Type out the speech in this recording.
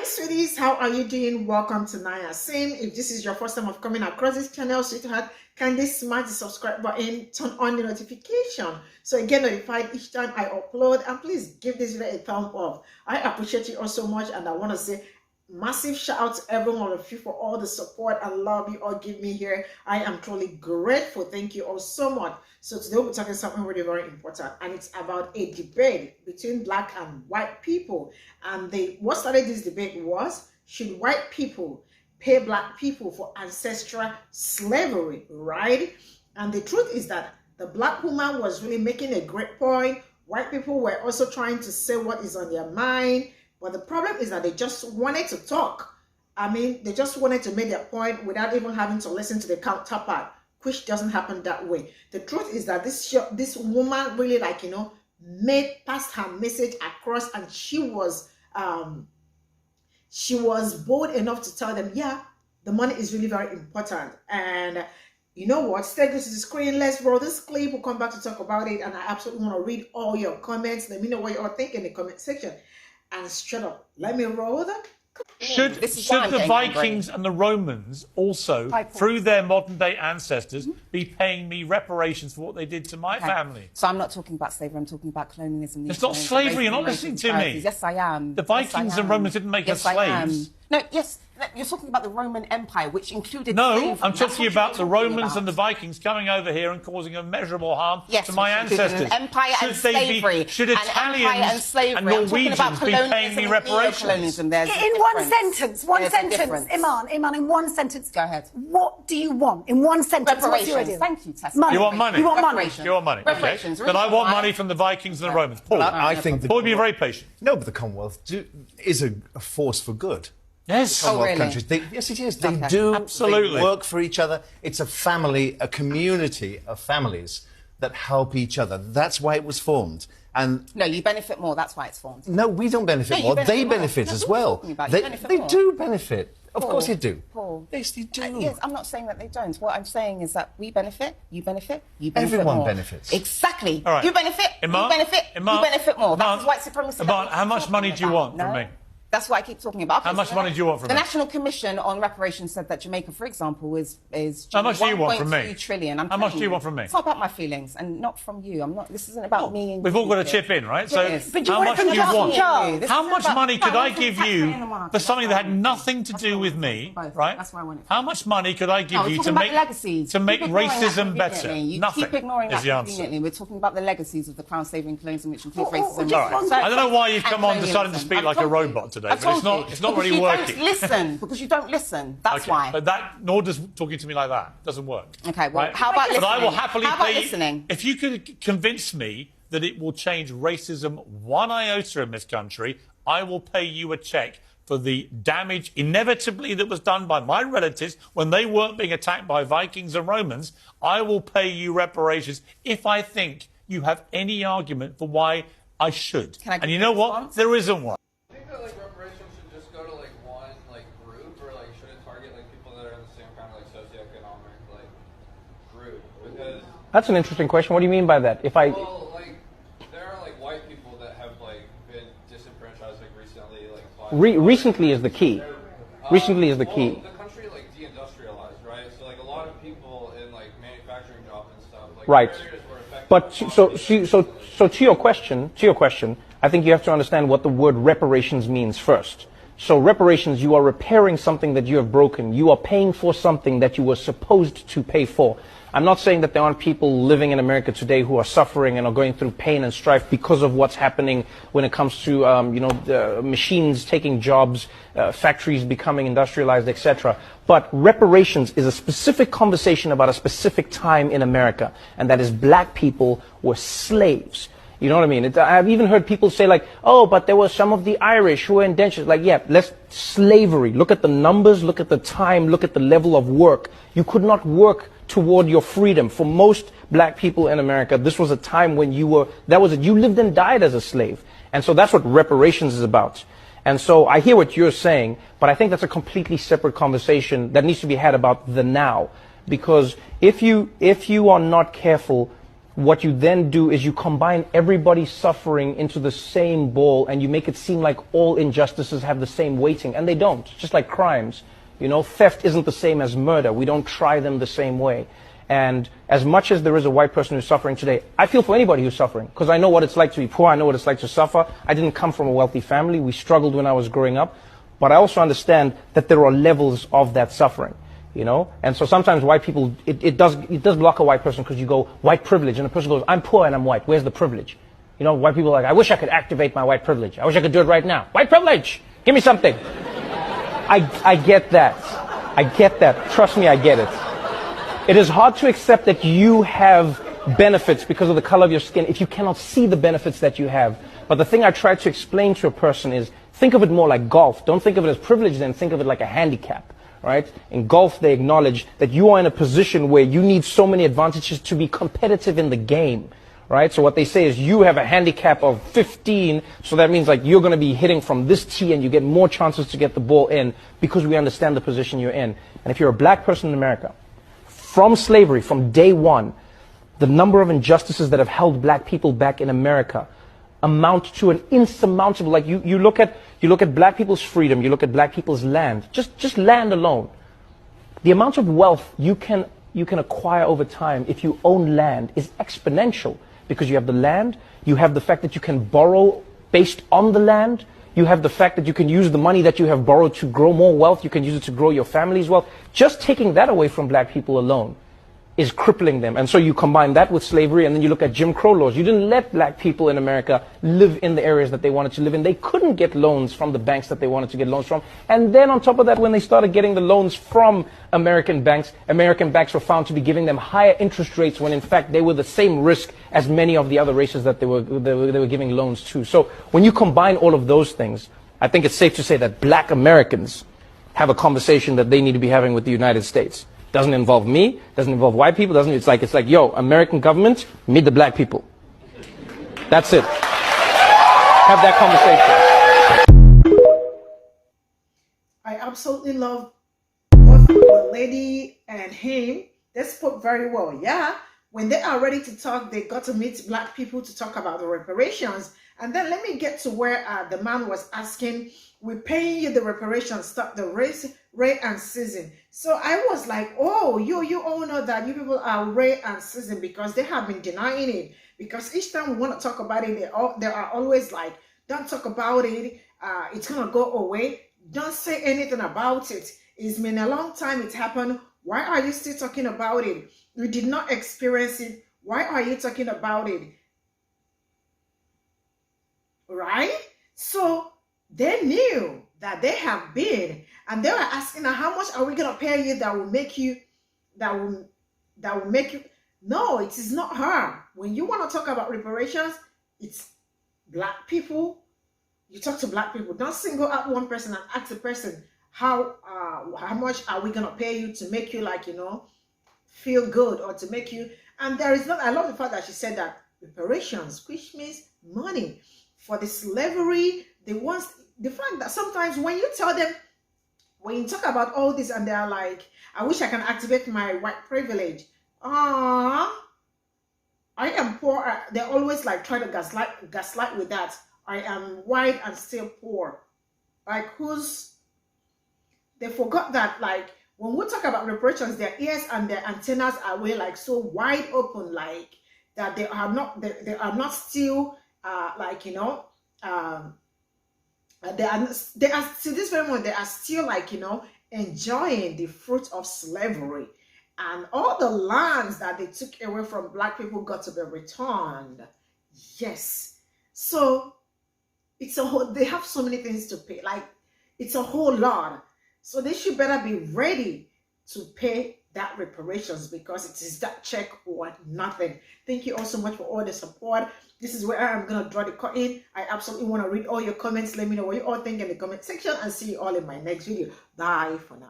sweeties, how are you doing? Welcome to Naya Sim. If this is your first time of coming across this channel, sweetheart, kindly smash the subscribe button, turn on the notification so you get notified each time I upload, and please give this video a thumb up. I appreciate you all so much, and I want to say massive shout out to every one of you for all the support and love you all give me here. I am truly grateful. Thank you all so much. So today we'll be talking something really very important, and it's about a debate between black and white people. And what started this debate was, should white people pay black people for ancestral slavery, right? And the truth is that the black woman was really making a great point. White people were also trying to say what is on their mind. But the problem is that they just wanted to talk. I mean, they just wanted to make their point without even having to listen to the counterpart, which doesn't happen that way. The truth is that this woman really, like, you know, passed her message across, and she was bold enough to tell them, yeah, the money is really very important. And you know what? Stay close to the screen. Let's roll this clip. We'll come back to talk about it. And I absolutely want to read all your comments. Let me know what you all think in the comment section. And straight up, let me roll that. Should the Vikings and the Romans also, through their modern day ancestors, be paying me reparations for what they did to my family? So I'm not talking about slavery, I'm talking about colonialism. It's not slavery, you're not listening to me. Yes, I am. The Vikings and Romans didn't make us slaves. No, yes, you're talking about the Roman Empire, which included slavery. I'm talking about the Romans and the Vikings coming over here and causing immeasurable harm to my ancestors. An empire and slavery. Should Italians and Norwegians be paying me reparations? In one sentence, Iman, in one sentence. Go ahead. What do you want? In one sentence, what's your idea? Thank you, Tessa. You want money? You want money? You want money, okay. Then I want money from the Vikings and the Romans. Paul, I think Paul, be very patient. No, but the Commonwealth is a force for good. Yes. Commonwealth countries. Yes, it is. They do. Absolutely. They work for each other. It's a family, a community of families that help each other. That's why it was formed. And no, you benefit more. That's why it's formed. No, we don't benefit more. They benefit as well. They do benefit. Of course they do. Paul. Yes, they do. Yes, I'm not saying that they don't. What I'm saying is that we benefit, you benefit, you benefit Everyone more. benefits. Exactly. All right. You benefit, you benefit, you benefit more. That's white supremacy. How much money do you want from me? That's what I keep talking about. How much money do you want from me? The National Commission on Reparations said that Jamaica, for example, is how much do you want from me? 1.3 trillion. How much do you want from me? It's not about my feelings, and not from you. I'm not. This isn't about me. And we've all got to chip in, right? So, but how much do you want? How much money could I give you for something that had nothing to do with me, right? That's why I want it. How much money could I give you to make racism better? Nothing. Keep ignoring that conveniently. We're talking about the legacies of the Crown slavery and colonialism, which include racism. I don't know why you've come on deciding to speak like a robot today, but it's not really working. You don't listen, because you don't listen. That's why. But nor does talking to me like that. Doesn't work. Okay, well, how about listening? But I will happily pay listening? If you could convince me that it will change racism one iota in this country, I will pay you a check for the damage inevitably that was done by my relatives when they weren't being attacked by Vikings and Romans. I will pay you reparations if I think you have any argument for why I should. And you know what? There isn't one. That's an interesting question. What do you mean by that? Well, like, there are like white people that have like been disenfranchised like recently, like recently is the key. Recently is the key. Well, the country like deindustrialized, right? So like a lot of people in like manufacturing jobs and stuff, like right. Were affected. But so to your question, I think you have to understand what the word reparations means first. So reparations, you are repairing something that you have broken. You are paying for something that you were supposed to pay for. I'm not saying that there aren't people living in America today who are suffering and are going through pain and strife because of what's happening when it comes to, machines taking jobs, factories becoming industrialized, etc. But reparations is a specific conversation about a specific time in America, and that is black people were slaves. You know what I mean? I've even heard people say like, oh, but there were some of the Irish who were indentured. Like, yeah, slavery. Look at the numbers, look at the time, look at the level of work. You could not work toward your freedom. For most black people in America, this was a time when you lived and died as a slave. And so that's what reparations is about. And so I hear what you're saying, but I think that's a completely separate conversation that needs to be had about the now. Because if you are not careful what you then do is you combine everybody's suffering into the same bowl, and you make it seem like all injustices have the same weighting, and they don't. Just like crimes, you know, theft isn't the same as murder. We don't try them the same way. And as much as there is a white person who's suffering today, I feel for anybody who's suffering, because I know what it's like to be poor. I know what it's like to suffer. I didn't come from a wealthy family. We struggled when I was growing up. But I also understand that there are levels of that suffering, you know? And so sometimes white people, it does block a white person, because you go, white privilege, and the person goes, I'm poor and I'm white. Where's the privilege? You know, white people are like, I wish I could activate my white privilege. I wish I could do it right now. White privilege! Give me something. I get that. I get that. Trust me, I get it. It is hard to accept that you have benefits because of the color of your skin if you cannot see the benefits that you have. But the thing I try to explain to a person is, think of it more like golf. Don't think of it as privilege, then think of it like a handicap, right? In golf, they acknowledge that you are in a position where you need so many advantages to be competitive in the game, right? So what they say is you have a handicap of 15, so that means like you're going to be hitting from this tee and you get more chances to get the ball in because we understand the position you're in. And if you're a black person in America, from slavery, from day one, the number of injustices that have held black people back in America amount to an insurmountable, like you look at black people's freedom, you look at black people's land, just land alone. The amount of wealth you can acquire over time if you own land is exponential, because you have the land, you have the fact that you can borrow based on the land, you have the fact that you can use the money that you have borrowed to grow more wealth, you can use it to grow your family's wealth. Just taking that away from black people alone is crippling them. And so you combine that with slavery, and then you look at Jim Crow laws. You didn't let black people in America live in the areas that they wanted to live in. They couldn't get loans from the banks that they wanted to get loans from. And then on top of that, when they started getting the loans from American banks were found to be giving them higher interest rates, when in fact they were the same risk as many of the other races that they were giving loans to. So when you combine all of those things, I think it's safe to say that black Americans have a conversation that they need to be having with the United States. Doesn't involve me, doesn't involve white people, it's like, yo, American government, meet the black people. That's it. Have that conversation. I absolutely love both the lady and him. They spoke very well. Yeah, when they are ready to talk, they got to meet black people to talk about the reparations. And then let me get to where the man was asking, we're paying you the reparations, stop the race, and season. So I was like, oh, you all know that you people are Ray and season, because they have been denying it. Because each time we want to talk about it, they are always like, don't talk about it. It's going to go away. Don't say anything about it. It's been a long time it happened. Why are you still talking about it? You did not experience it. Why are you talking about it? Right? So they knew that they have been, and they were asking her, how much are we going to pay you that will make you, no, it is not her. When you want to talk about reparations, it's black people. You talk to black people. Don't single out one person and ask the person, how much are we going to pay you to make you, like, you know, feel good, or to make you, and there is not, I love the fact that she said that reparations, which means money for the slavery. The fact that sometimes when you tell them, when you talk about all this, and they're like, I wish I can activate my white privilege. I am poor. They always like try to gaslight with that. I am white and still poor. Like, they forgot that, like, when we talk about reparations, their ears and their antennas are really like so wide open, like that they are not still like, you know, they are to this very moment, they are still, like, you know, enjoying the fruit of slavery, and all the lands that they took away from black people got to be returned. Yes. So it's a whole, they have so many things to pay, like it's a whole lot. So they should better be ready to pay that reparations, because it is that check or nothing. Thank you all so much for all the support. This is where I'm going to draw the curtain. I absolutely want to read all your comments. Let me know what you all think in the comment section, and see you all in my next video. Bye for now.